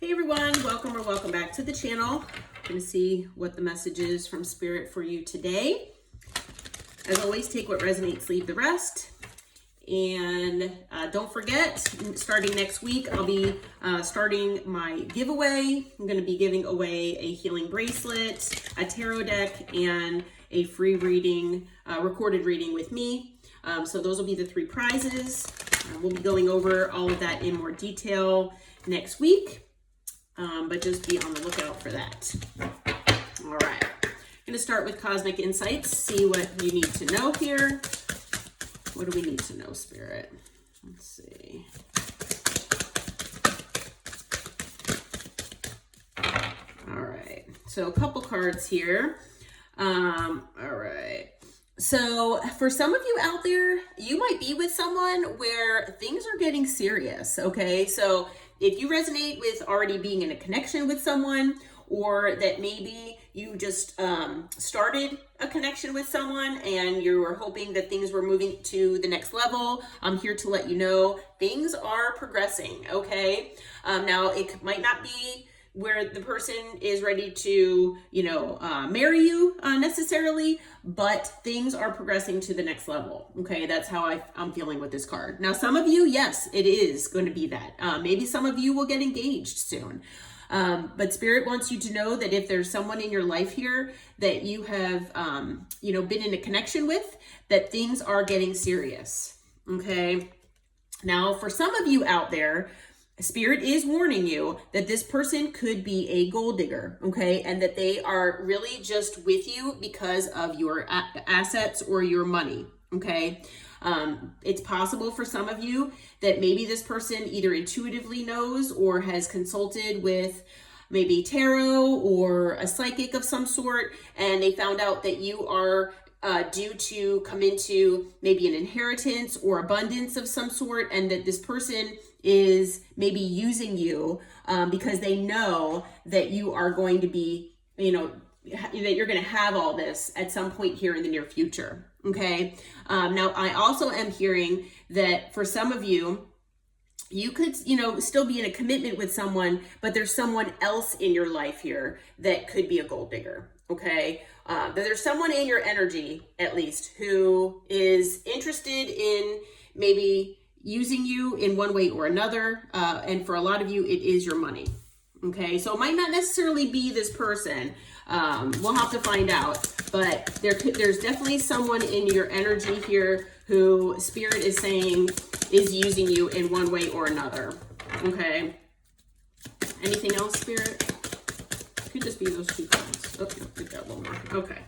Hey everyone, welcome or welcome back to the channel. I'm going to see what the message is from Spirit for you today. As always, take what resonates, leave the rest. And don't forget, starting next week, I'll be starting my giveaway. I'm going to be giving away a healing bracelet, a tarot deck, and a free reading, recorded reading with me. So those will be the three prizes. We'll be going over all of that in more detail next week. But just be on the lookout for that. All right, I'm going to start with Cosmic Insights, see what you need to know here. What do we need to know, Spirit? Let's see. All right, so a couple cards here. All right. So for some of you out there, you might be with someone where things are getting serious, okay? So if you resonate with already being in a connection with someone, or that maybe you just started a connection with someone and you were hoping that things were moving to the next level, I'm here to let you know things are progressing, okay? Now, it might not be where the person is ready to, marry you necessarily, but things are progressing to the next level. Okay, that's how I'm feeling with this card. Now, some of you, yes, it is going to be that. Maybe some of you will get engaged soon. But Spirit wants you to know that if there's someone in your life here that you have, been in a connection with, that things are getting serious. Okay. Now, for some of you out there, Spirit is warning you that this person could be a gold digger, okay? And that they are really just with you because of your assets or your money, okay? It's possible for some of you that maybe this person either intuitively knows or has consulted with maybe tarot or a psychic of some sort, and they found out that you are due to come into maybe an inheritance or abundance of some sort, and that this person is maybe using you because they know that you are going to be, that you're going to have all this at some point here in the near future. Okay. Now, I also am hearing that for some of you, you could, still be in a commitment with someone, but there's someone else in your life here that could be a gold digger. Okay. That there's someone in your energy, at least, who is interested in maybe using you in one way or another. And for a lot of you, it is your money. Okay. So it might not necessarily be this person. We'll have to find out, but there's definitely someone in your energy here who Spirit is saying is using you in one way or another. Okay. Anything else, Spirit? Could just be those two cards. Oh, no, we've got one more. Okay.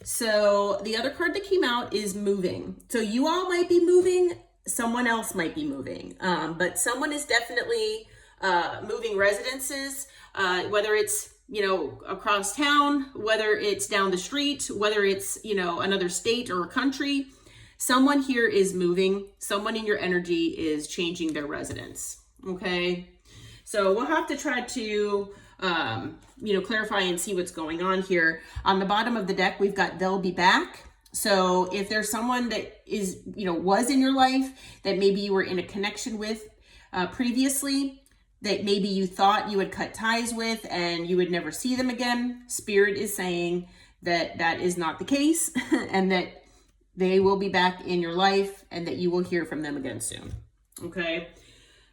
So the other card that came out is moving. So you all might be moving. Someone else might be moving. But someone is definitely moving residences, whether it's, across town, whether it's down the street, whether it's, another state or a country. Someone here is moving. Someone in your energy is changing their residence. Okay. So we'll have to try to clarify and see what's going on here. On the bottom of the deck, we've got they'll be back. So if there's someone that is, was in your life that maybe you were in a connection with previously, that maybe you thought you had cut ties with and you would never see them again, Spirit is saying that that is not the case and that they will be back in your life and that you will hear from them again soon. Okay.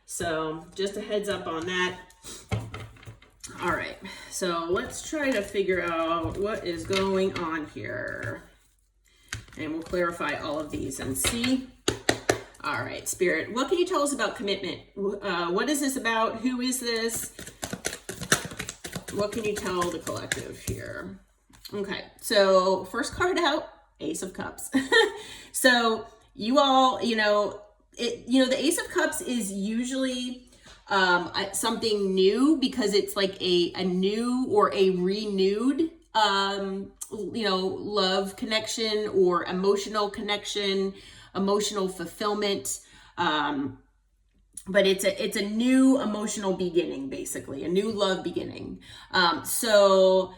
So just a heads up on that. All right, so let's try to figure out what is going on here. And we'll clarify all of these and see. All right, Spirit, what can you tell us about commitment? What is this about? Who is this? What can you tell the collective here? Okay, so first card out, Ace of Cups. So you all, the Ace of Cups is usually something new because it's like a new or a renewed love connection or emotional connection, emotional fulfillment. But it's a new emotional beginning, basically a new love beginning. So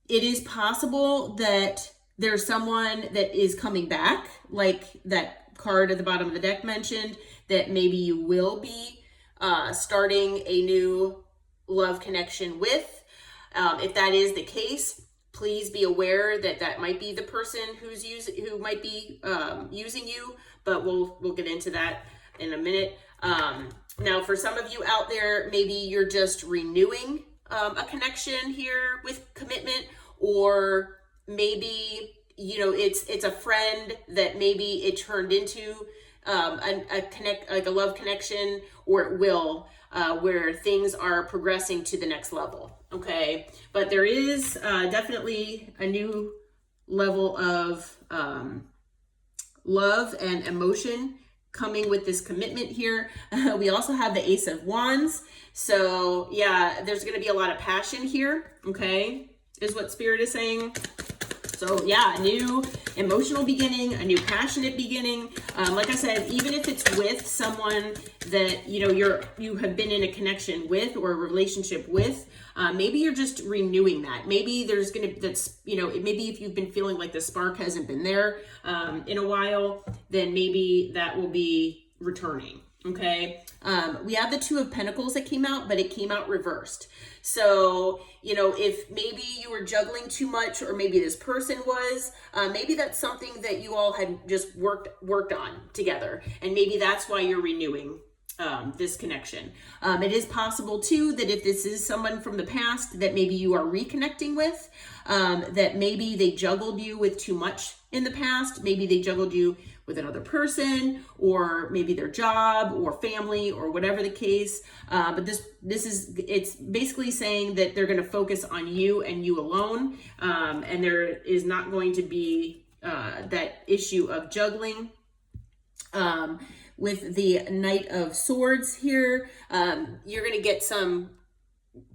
it is possible that there's someone that is coming back, like that card at the bottom of the deck mentioned, that maybe you will be starting a new love connection with. If that is the case, please be aware that that might be the person who might be using you, but we'll get into that in a minute. Now, for some of you out there, maybe you're just renewing a connection here with commitment, or maybe, you know, it's a friend that maybe it turned into a love connection, or it will, where things are progressing to the next level. Okay, but there is definitely a new level of love and emotion coming with this commitment here. We also have the Ace of Wands. So yeah, there's going to be a lot of passion here. Okay, is what Spirit is saying. So yeah, a new emotional beginning, a new passionate beginning. Like I said, even if it's with someone that, you know, you have been in a connection with or a relationship with, maybe you're just renewing that. Maybe there's maybe if you've been feeling like the spark hasn't been there in a while, then maybe that will be returning. Okay. We have the Two of Pentacles that came out, but it came out reversed. So, you know, if maybe you were juggling too much, or maybe this person was, maybe that's something that you all had just worked on together. And maybe that's why you're renewing this connection. It is possible too that if this is someone from the past that maybe you are reconnecting with, that maybe they juggled you with too much in the past. Maybe they juggled you with another person, or maybe their job or family, or whatever the case. But it's basically saying that they're going to focus on you and you alone. And there is not going to be that issue of juggling. With the Knight of Swords here, you're going to get some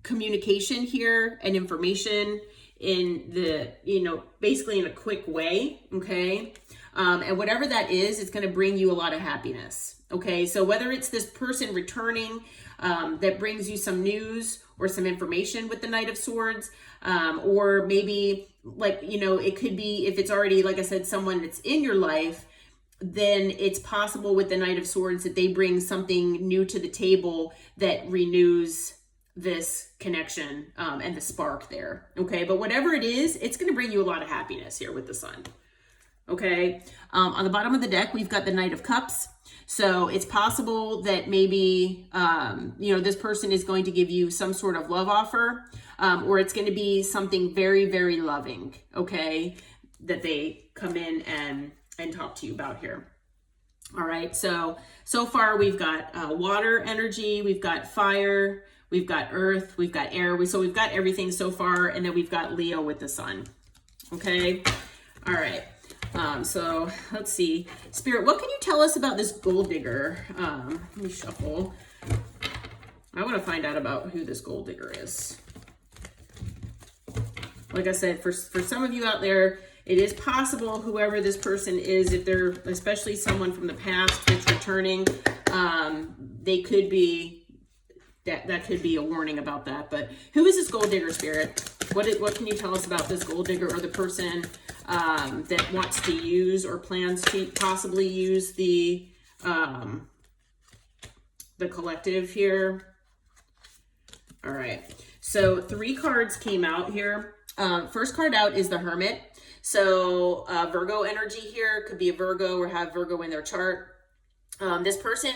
communication here and information in the, you know, basically in a quick way. Okay. And whatever that is, it's going to bring you a lot of happiness. Okay. So whether it's this person returning, that brings you some news or some information with the Knight of Swords, or maybe, like, you know, it could be, if it's already, like I said, someone that's in your life, then it's possible with the Knight of Swords that they bring something new to the table that renews this connection and the spark there. Okay. But whatever it is, it's going to bring you a lot of happiness here with the Sun. Okay. On the bottom of the deck, we've got the Knight of Cups. So it's possible that maybe, you know, this person is going to give you some sort of love offer, or it's going to be something very, very loving. Okay. That they come in and talk to you about here. All right. So far we've got water energy, we've got fire, we've got earth, we've got air. So we've got everything so far. And then we've got Leo with the Sun. Okay. All right. So let's see. Spirit, what can you tell us about this gold digger? Let me shuffle. I want to find out about who this gold digger is. Like I said, for some of you out there, it is possible whoever this person is, if they're especially someone from the past that's returning, they could be, that could be a warning about that. But who is this gold digger, Spirit? What can you tell us about this gold digger, or the person that wants to use or plans to possibly use the collective here? All right. So 3 cards came out here. First card out is the Hermit. So Virgo energy here, could be a Virgo or have Virgo in their chart. This person,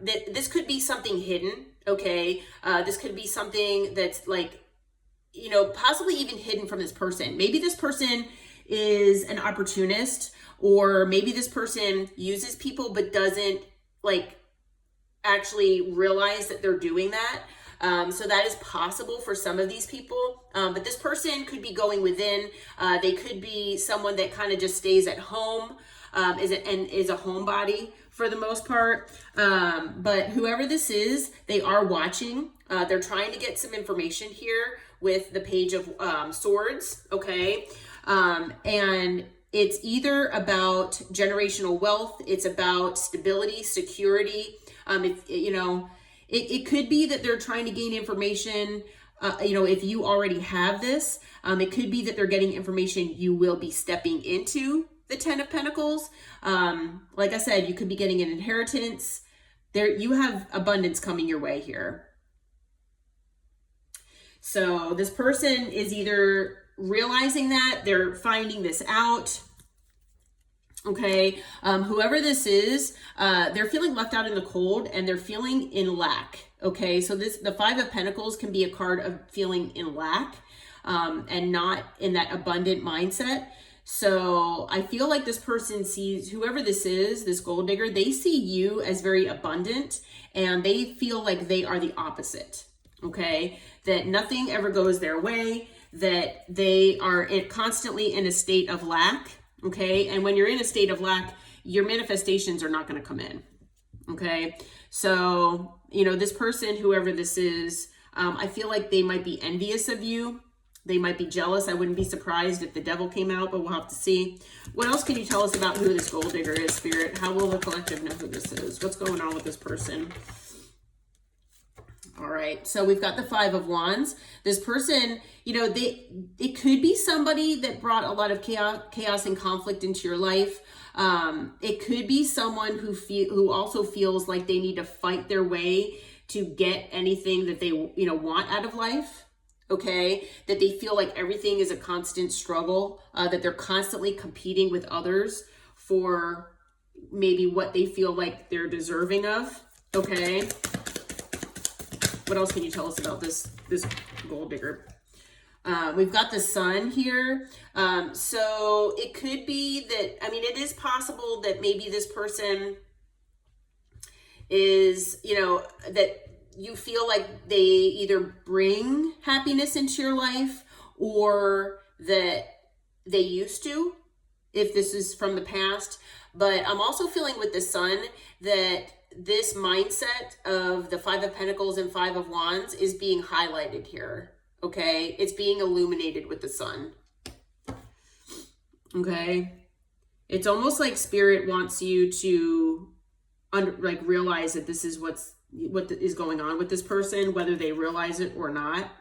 this could be something hidden. Okay. This could be something that's like, you know, possibly even hidden from this person. Maybe this person is an opportunist, or maybe this person uses people but doesn't like actually realize that they're doing that. So that is possible for some of these people. But this person could be going within. They could be someone that kind of just stays at home, is a homebody for the most part. But whoever this is, they are watching. They're trying to get some information here with the Page of Swords. Okay. And it's either about generational wealth. It's about stability, security. It could be that they're trying to gain information. If you already have this, it could be that they're getting information you will be stepping into the 10 of Pentacles. Like I said, you could be getting an inheritance. You have abundance coming your way here. So this person is either realizing that, they're finding this out. Okay, whoever this is, they're feeling left out in the cold and they're feeling in lack. Okay, so the Five of Pentacles can be a card of feeling in lack and not in that abundant mindset. So I feel like this person sees, whoever this is, this gold digger, they see you as very abundant and they feel like they are the opposite. Okay, that nothing ever goes their way, that they are constantly in a state of lack. Okay, and when you're in a state of lack, your manifestations are not going to come in. Okay, so, you know, this person, whoever this is, I feel like they might be envious of you. They might be jealous. I wouldn't be surprised if the devil came out, but we'll have to see. What else can you tell us about who this gold digger is, Spirit? How will the collective know who this is? What's going on with this person? All right, so we've got the Five of Wands. This person, you know, it could be somebody that brought a lot of chaos and conflict into your life. It could be someone who also feels like they need to fight their way to get anything that they, you know, want out of life. Okay, that they feel like everything is a constant struggle, that they're constantly competing with others for maybe what they feel like they're deserving of. Okay. What else can you tell us about this gold digger? We've got the Sun here. So it could be that, I mean, it is possible that maybe this person is, you know, that you feel like they either bring happiness into your life or that they used to, if this is from the past. But I'm also feeling with the Sun that this mindset of the Five of Pentacles and Five of Wands is being highlighted here. Okay, it's being illuminated with the Sun. Okay, it's almost like Spirit wants you to realize that this is what is going on with this person, whether they realize it or not.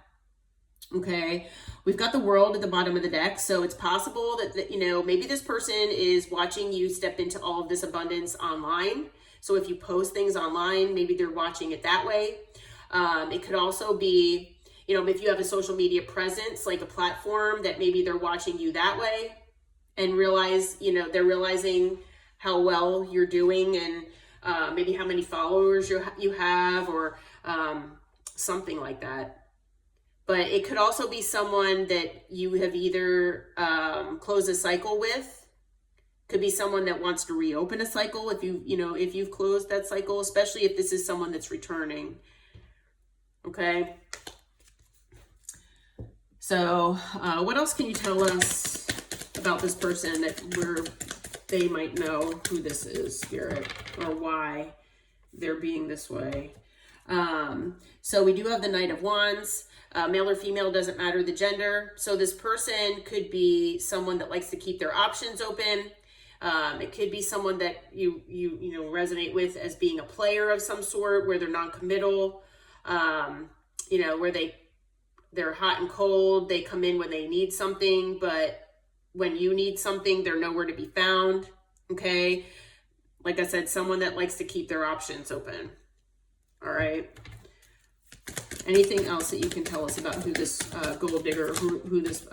Okay, we've got the World at the bottom of the deck, so it's possible that you know, maybe this person is watching you step into all of this abundance online. So if you post things online, maybe they're watching it that way. It could also be, you know, if you have a social media presence, like a platform, that maybe they're watching you that way and realize, you know, they're realizing how well you're doing and maybe how many followers you have or something like that. But it could also be someone that you have either closed a cycle with. Could be someone that wants to reopen a cycle if if you've closed that cycle, especially if this is someone that's returning. Okay. So what else can you tell us about this person that they might know who this is, Spirit, or why they're being this way? So we do have the Knight of Wands. Male or female, doesn't matter the gender. So this person could be someone that likes to keep their options open. It could be someone that you resonate with as being a player of some sort, where they're non-committal, where they're hot and cold. They come in when they need something, but when you need something, they're nowhere to be found. Okay. Like I said, someone that likes to keep their options open. All right. Anything else that you can tell us about who this gold digger, who this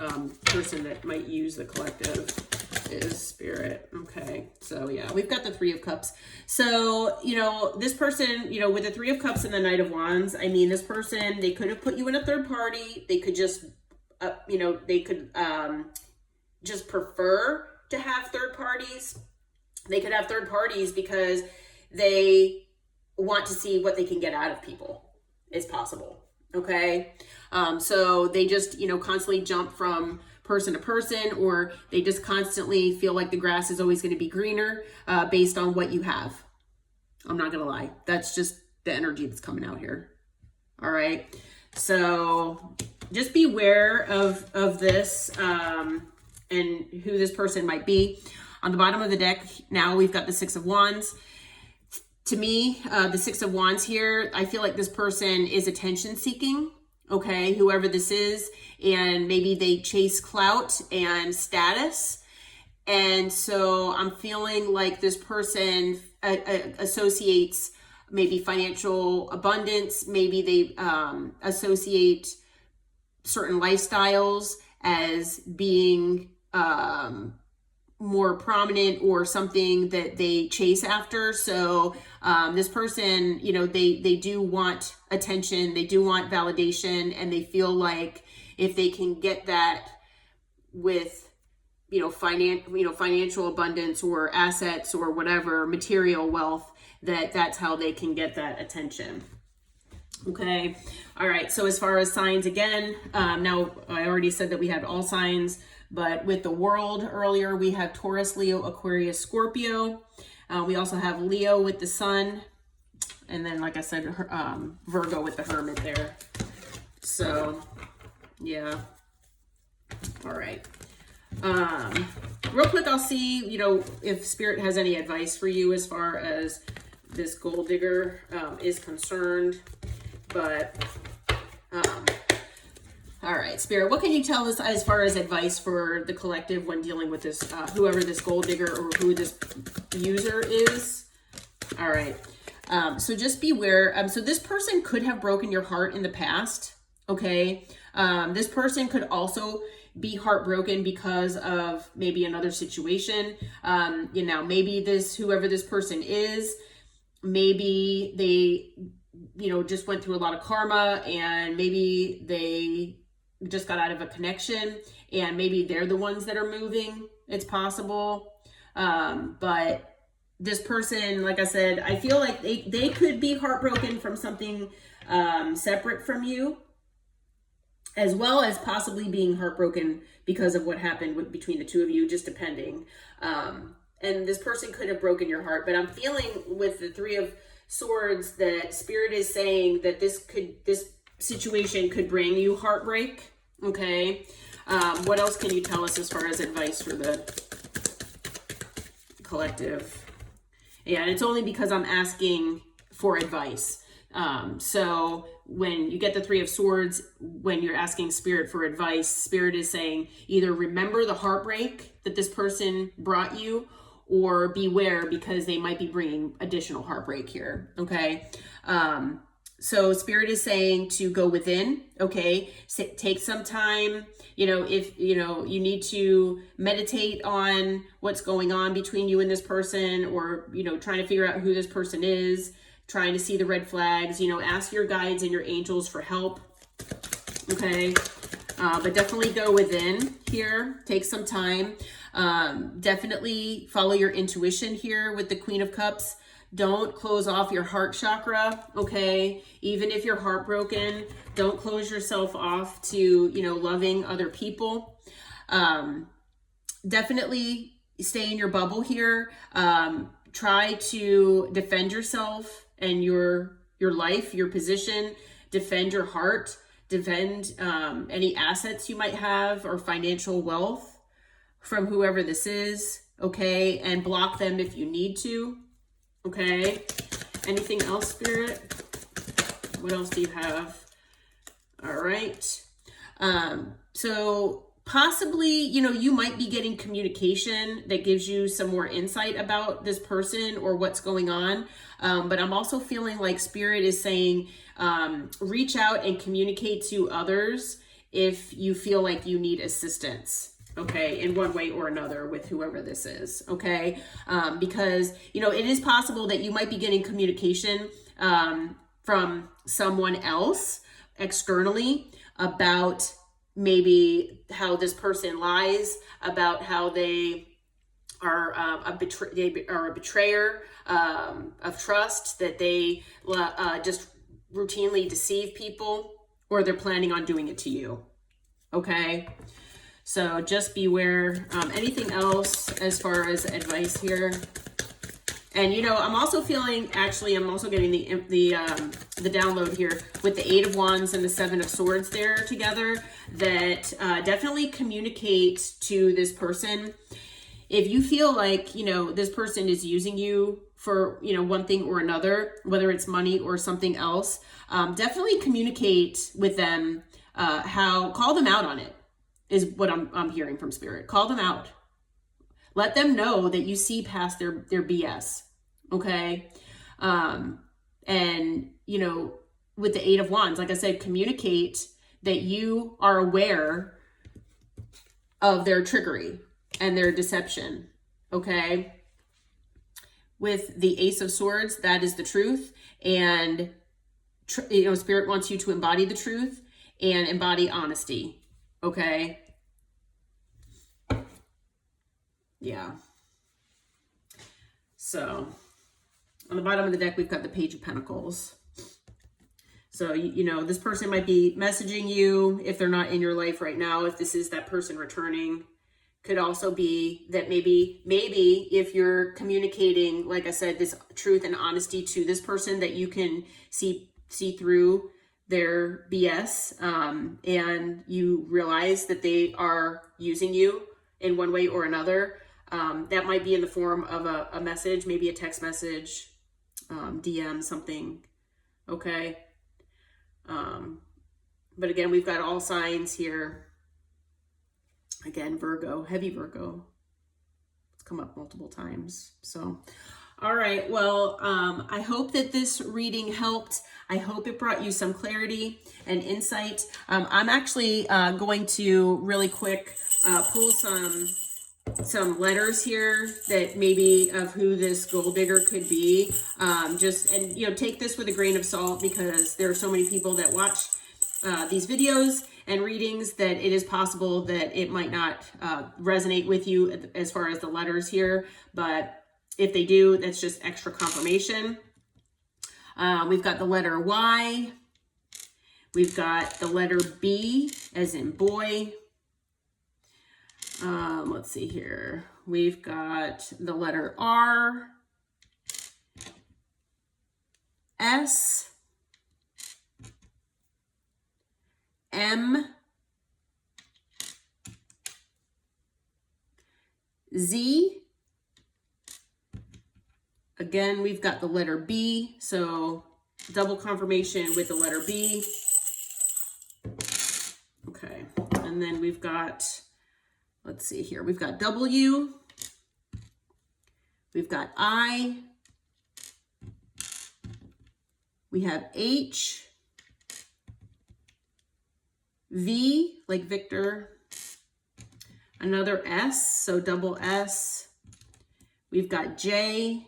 person that might use the collective is, Spirit? Okay, so yeah, we've got the Three of Cups. So, this person, with the Three of Cups and the Knight of Wands, I mean, this person, they could have put you in a third party. They could just, just prefer to have third parties. They could have third parties because they want to see what they can get out of people. It's possible. Okay. So they just, constantly jump from person to person, or they just constantly feel like the grass is always going to be greener based on what you have. I'm not going to lie. That's just the energy that's coming out here. All right. So just beware of this and who this person might be. On the bottom of the deck, now we've got the Six of Wands. To me, the Six of Wands here, I feel like this person is attention seeking, okay, whoever this is, and maybe they chase clout and status. And so I'm feeling like this person associates maybe financial abundance, maybe they associate certain lifestyles as being more prominent or something that they chase after. So this person, you know, they do want attention, they do want validation, and they feel like if they can get that with, you know, financial abundance or assets or whatever, material wealth, that's how they can get that attention. Okay. All right. So as far as signs, again, now I already said that we had all signs, but with the world earlier, we have Taurus, Leo, Aquarius, Scorpio. We also have Leo with the sun. And then, like I said, Virgo with the Hermit there. So, yeah. All right. Real quick, I'll see, you know, if Spirit has any advice for you as far as this gold digger is concerned. But, all right, Spirit, what can you tell us as far as advice for the collective when dealing with this, whoever this gold digger or who this user is? All right. So just beware. So this person could have broken your heart in the past. Okay. This person could also be heartbroken because of maybe another situation. You know, maybe whoever this person is, maybe they, you know, just went through a lot of karma, and maybe they just got out of a connection, and maybe they're the ones that are moving. It's possible. But this person, like I said, I feel like they could be heartbroken from something separate from you, as well as possibly being heartbroken because of what happened between the two of you, just depending. And this person could have broken your heart, but I'm feeling with the Three of Swords that Spirit is saying that this situation could bring you heartbreak. Okay. What else can you tell us as far as advice for the collective? Yeah, and it's only because I'm asking for advice. So when you get the Three of Swords, when you're asking Spirit for advice, Spirit is saying either remember the heartbreak that this person brought you, or beware because they might be bringing additional heartbreak here. Okay. So Spirit is saying to go within. Okay. Take some time. You know, if, you know, you need to meditate on what's going on between you and this person, or, you know, trying to figure out who this person is, trying to see the red flags, you know, ask your guides and your angels for help. Okay. But definitely go within here. Take some time. Definitely follow your intuition here with the Queen of Cups. Don't close off your heart chakra. Okay. Even if you're heartbroken, don't close yourself off to, you know, loving other people. Definitely stay in your bubble here. Try to defend yourself and your life, your position, defend your heart, defend any assets you might have or financial wealth from whoever this is. Okay. And block them if you need to. Okay. Anything else, Spirit? What else do you have? All right. So possibly, you know, you might be getting communication that gives you some more insight about this person or what's going on. But I'm also feeling like Spirit is saying, reach out and communicate to others if you feel like you need assistance. Okay, in one way or another with whoever this is. Okay, because, you know, it is possible that you might be getting communication from someone else externally about maybe how this person lies, about how they are a betrayer of trust, that they just routinely deceive people, or they're planning on doing it to you. Okay. So just beware. Anything else as far as advice here? And, you know, I'm also feeling, actually, I'm also getting the download here with the Eight of Wands and the Seven of Swords there together, that definitely communicate to this person. If you feel like, you know, this person is using you for, you know, one thing or another, whether it's money or something else, definitely communicate with them, call them out on it. Is what I'm hearing from Spirit. Call them out. Let them know that you see past their BS. Okay. And, you know, with the Eight of Wands, like I said, communicate that you are aware of their trickery and their deception, okay? With the Ace of Swords, that is the truth. And, you know, Spirit wants you to embody the truth and embody honesty, okay? Yeah. So, on the bottom of the deck, we've got the Page of Pentacles. So, you know, this person might be messaging you if they're not in your life right now. If this is that person returning, could also be that maybe if you're communicating, like I said, this truth and honesty to this person, that you can see through their BS, and you realize that they are using you in one way or another. That might be in the form of a message, maybe a text message, DM, something, okay? But again, we've got all signs here. Again, Virgo, heavy Virgo. It's come up multiple times. So, all right. Well, I hope that this reading helped. I hope it brought you some clarity and insight. I'm actually going to really quick pull some letters here that maybe of who this gold digger could be. And you know, take this with a grain of salt, because there are so many people that watch these videos and readings that it is possible that it might not resonate with you as far as the letters here. But if they do, that's just extra confirmation. We've got the letter Y. We've got the letter B as in boy. Let's see here. We've got the letter R, S, M, Z. Again, we've got the letter B, so double confirmation with the letter B. Okay, and then we've got, let's see here, we've got W, we've got I, we have H, V, like Victor, another S, so double S, we've got J,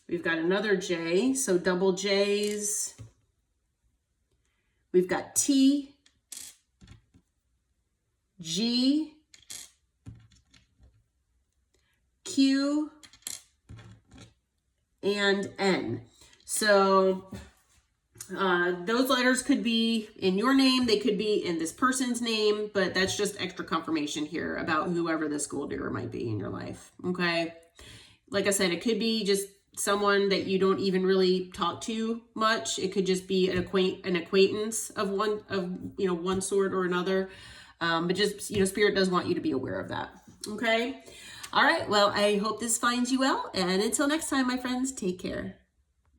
we've got another J, so double J's, we've got T, G, Q, and N. So those letters could be in your name, they could be in this person's name, but that's just extra confirmation here about whoever this gold digger might be in your life, okay? Like I said, it could be just someone that you don't even really talk to much. It could just be an acquaintance of one sort or another. But just, you know, Spirit does want you to be aware of that. Okay. All right. Well, I hope this finds you well. And until next time, my friends, take care.